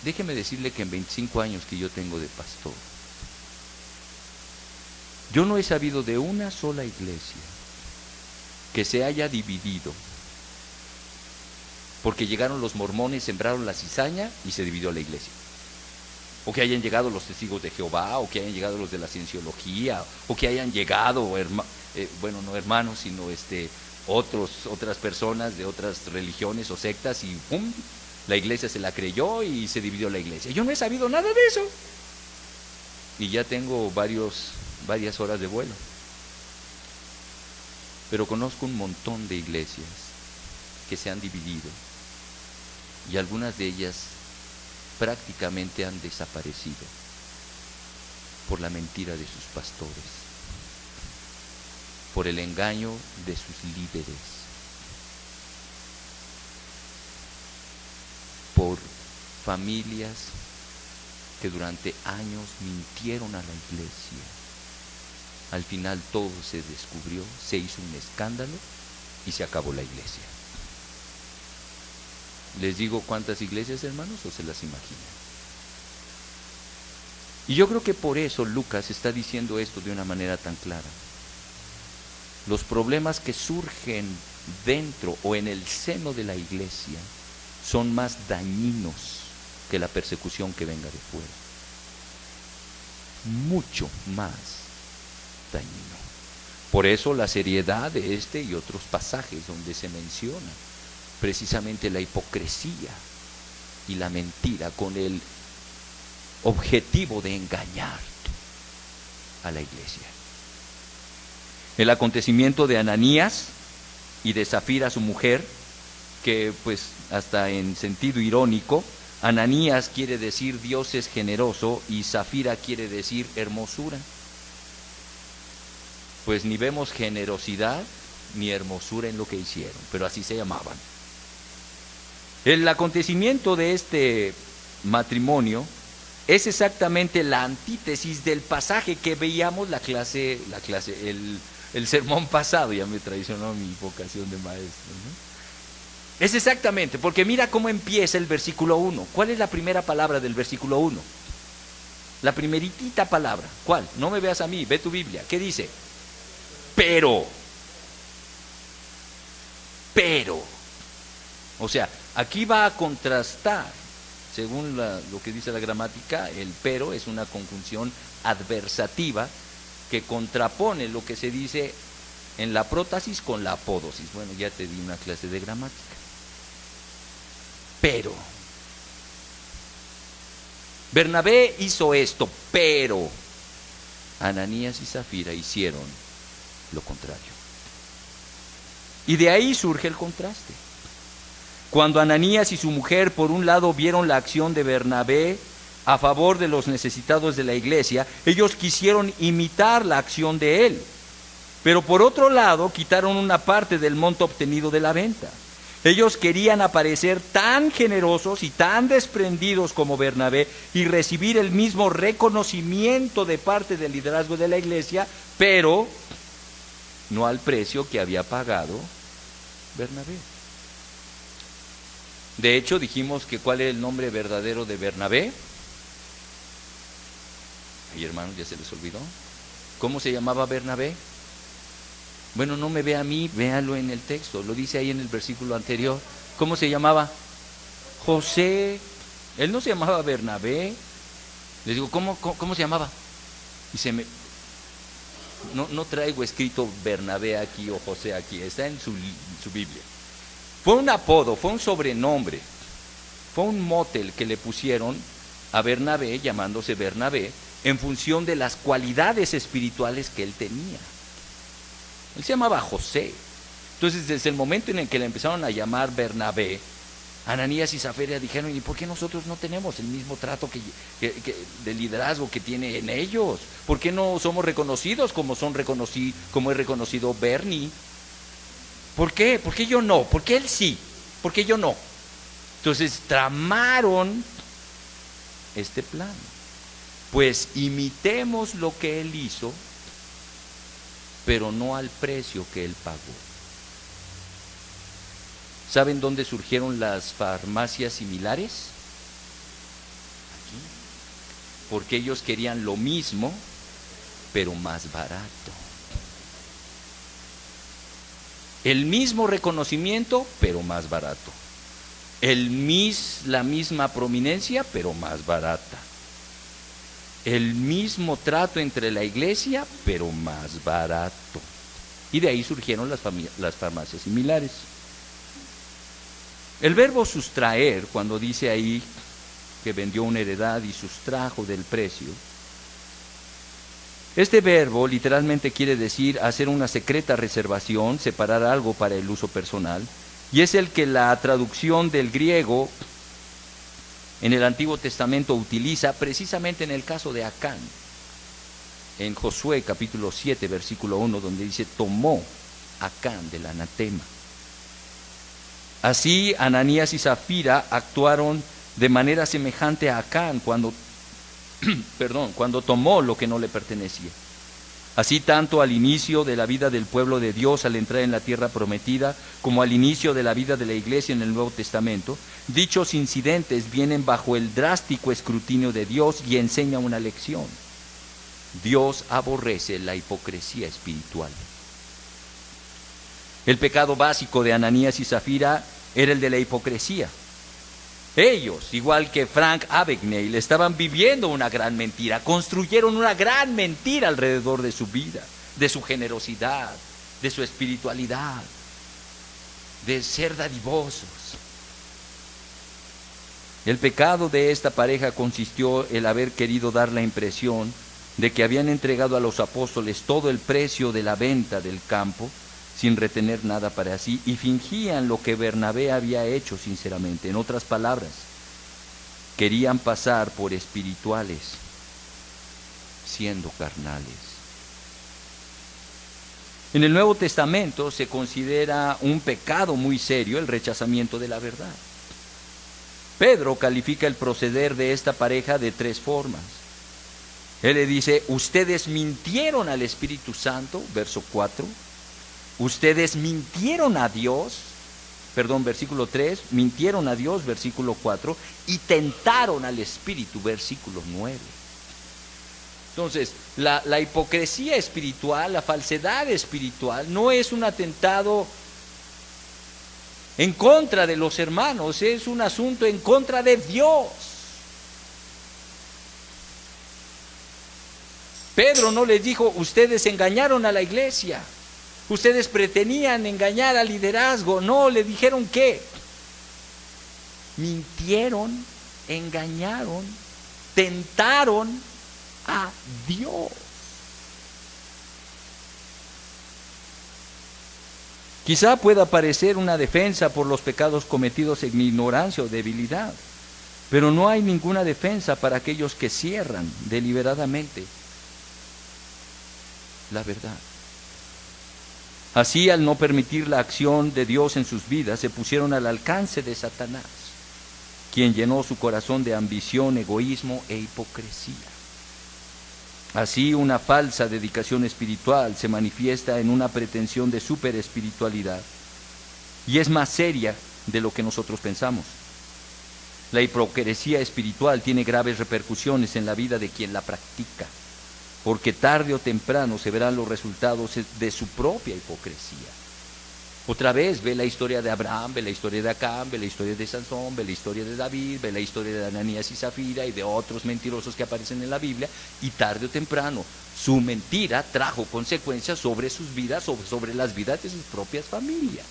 déjeme decirle que en 25 años que yo tengo de pastor, yo no he sabido de una sola iglesia que se haya dividido porque llegaron los mormones, sembraron la cizaña y se dividió la iglesia. O que hayan llegado los testigos de Jehová, o que hayan llegado los de la cienciología, o que hayan llegado, bueno, no hermanos, sino otras personas de otras religiones o sectas y ¡pum!, la iglesia se la creyó y se dividió la iglesia. Yo no he sabido nada de eso. Y ya tengo varias horas de vuelo. Pero conozco un montón de iglesias que se han dividido y algunas de ellas prácticamente han desaparecido por la mentira de sus pastores, por el engaño de sus líderes, por familias que durante años mintieron a la iglesia. Al final todo se descubrió, se hizo un escándalo y se acabó la iglesia. ¿Les digo cuántas iglesias, hermanos, o se las imaginan? Y yo creo que por eso Lucas está diciendo esto de una manera tan clara. Los problemas que surgen dentro o en el seno de la iglesia son más dañinos que la persecución que venga de fuera. Mucho más dañino. Por eso la seriedad de este y otros pasajes donde se menciona precisamente la hipocresía y la mentira con el objetivo de engañar a la iglesia. El acontecimiento de Ananías y de Zafira, su mujer, que pues hasta en sentido irónico, Ananías quiere decir Dios es generoso y Zafira quiere decir hermosura. Pues ni vemos generosidad ni hermosura en lo que hicieron, pero así se llamaban. El acontecimiento de este matrimonio es exactamente la antítesis del pasaje que veíamos el sermón pasado. Ya me traicionó mi vocación de maestro, ¿no? Es exactamente, porque mira cómo empieza el versículo 1. ¿Cuál es la primera palabra del versículo 1? La primeritita palabra. ¿Cuál? No me veas a mí, ve tu Biblia. ¿Qué dice? Pero. O sea, aquí va a contrastar, según lo que dice la gramática, el pero es una conjunción adversativa que contrapone lo que se dice en la prótasis con la apódosis. Bueno, ya te di una clase de gramática. Pero Bernabé hizo esto, pero Ananías y Zafira hicieron lo contrario. Y de ahí surge el contraste. Cuando Ananías y su mujer, por un lado, vieron la acción de Bernabé a favor de los necesitados de la iglesia, ellos quisieron imitar la acción de él. Pero por otro lado, quitaron una parte del monto obtenido de la venta. Ellos querían aparecer tan generosos y tan desprendidos como Bernabé y recibir el mismo reconocimiento de parte del liderazgo de la iglesia, pero no al precio que había pagado Bernabé. De hecho, dijimos que ¿cuál es el nombre verdadero de Bernabé? Ay, hermanos, ¿ya se les olvidó? ¿Cómo se llamaba Bernabé? Bueno, no me ve a mí, véalo en el texto, lo dice ahí en el versículo anterior. ¿Cómo se llamaba? José. Él no se llamaba Bernabé. Les digo, ¿cómo se llamaba? Y no traigo escrito Bernabé aquí o José aquí, está en su Biblia. Fue un apodo, fue un sobrenombre, fue un mote que le pusieron a Bernabé, llamándose Bernabé, en función de las cualidades espirituales que él tenía. Él se llamaba José. Entonces, desde el momento en el que le empezaron a llamar Bernabé, Ananías y Zafira dijeron, ¿y por qué nosotros no tenemos el mismo trato de liderazgo que tiene en ellos? ¿Por qué no somos reconocidos como es reconocido Bernie? ¿Por qué? ¿Por qué yo no? ¿Por qué él sí? ¿Por qué yo no? Entonces tramaron este plan. Pues imitemos lo que él hizo, pero no al precio que él pagó. ¿Saben dónde surgieron las farmacias similares? porque ellos querían lo mismo, pero más barato. El mismo reconocimiento, pero más barato. La misma prominencia, pero más barata. El mismo trato entre la iglesia, pero más barato. Y de ahí surgieron las farmacias similares. El verbo sustraer, cuando dice ahí que vendió una heredad y sustrajo del precio, este verbo literalmente quiere decir hacer una secreta reservación, separar algo para el uso personal, y es el que la traducción del griego en el Antiguo Testamento utiliza precisamente en el caso de Acán, en Josué capítulo 7, versículo 1, donde dice, tomó Acán del anatema. Así Ananías y Zafira actuaron de manera semejante a Acán cuando tomó lo que no le pertenecía. Así tanto al inicio de la vida del pueblo de Dios al entrar en la tierra prometida, como al inicio de la vida de la iglesia en el Nuevo Testamento, dichos incidentes vienen bajo el drástico escrutinio de Dios y enseñan una lección. Dios aborrece la hipocresía espiritual. El pecado básico de Ananías y Zafira era el de la hipocresía. Ellos, igual que Frank Abagnale, estaban viviendo una gran mentira, construyeron una gran mentira alrededor de su vida, de su generosidad, de su espiritualidad, de ser dadivosos. El pecado de esta pareja consistió en haber querido dar la impresión de que habían entregado a los apóstoles todo el precio de la venta del campo, sin retener nada para sí, y fingían lo que Bernabé había hecho sinceramente. En otras palabras, querían pasar por espirituales, siendo carnales. En el Nuevo Testamento se considera un pecado muy serio el rechazamiento de la verdad. Pedro califica el proceder de esta pareja de 3 formas. Él le dice, ustedes mintieron al Espíritu Santo, verso 4. Ustedes mintieron a Dios, versículo 3, mintieron a Dios, versículo 4, y tentaron al Espíritu, versículo 9. Entonces, la hipocresía espiritual, la falsedad espiritual, no es un atentado en contra de los hermanos, es un asunto en contra de Dios. Pedro no les dijo, ustedes engañaron a la iglesia. Ustedes pretendían engañar al liderazgo. No, le dijeron que mintieron, engañaron, tentaron a Dios. Quizá pueda parecer una defensa por los pecados cometidos en ignorancia o debilidad, pero no hay ninguna defensa para aquellos que cierran deliberadamente la verdad. Así, al no permitir la acción de Dios en sus vidas, se pusieron al alcance de Satanás, quien llenó su corazón de ambición, egoísmo e hipocresía. Así, una falsa dedicación espiritual se manifiesta en una pretensión de superespiritualidad y es más seria de lo que nosotros pensamos. La hipocresía espiritual tiene graves repercusiones en la vida de quien la practica, porque tarde o temprano se verán los resultados de su propia hipocresía. Otra vez ve la historia de Abraham, ve la historia de Acán, ve la historia de Sansón, ve la historia de David, ve la historia de Ananías y Zafira y de otros mentirosos que aparecen en la Biblia, y tarde o temprano su mentira trajo consecuencias sobre sus vidas, sobre las vidas de sus propias familias.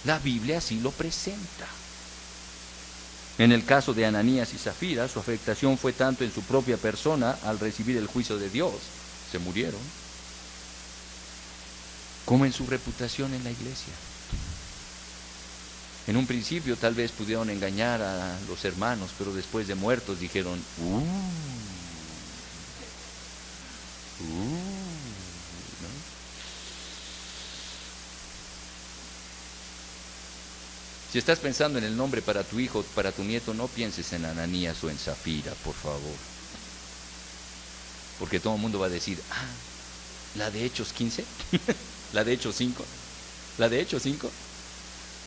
La Biblia así lo presenta. En el caso de Ananías y Zafira, su afectación fue tanto en su propia persona al recibir el juicio de Dios, se murieron, como en su reputación en la iglesia. En un principio tal vez pudieron engañar a los hermanos, pero después de muertos dijeron, ¿no? Si estás pensando en el nombre para tu hijo, para tu nieto, no pienses en Ananías o en Zafira, por favor. Porque todo el mundo va a decir, la de Hechos 15, la de Hechos 5, la de Hechos 5.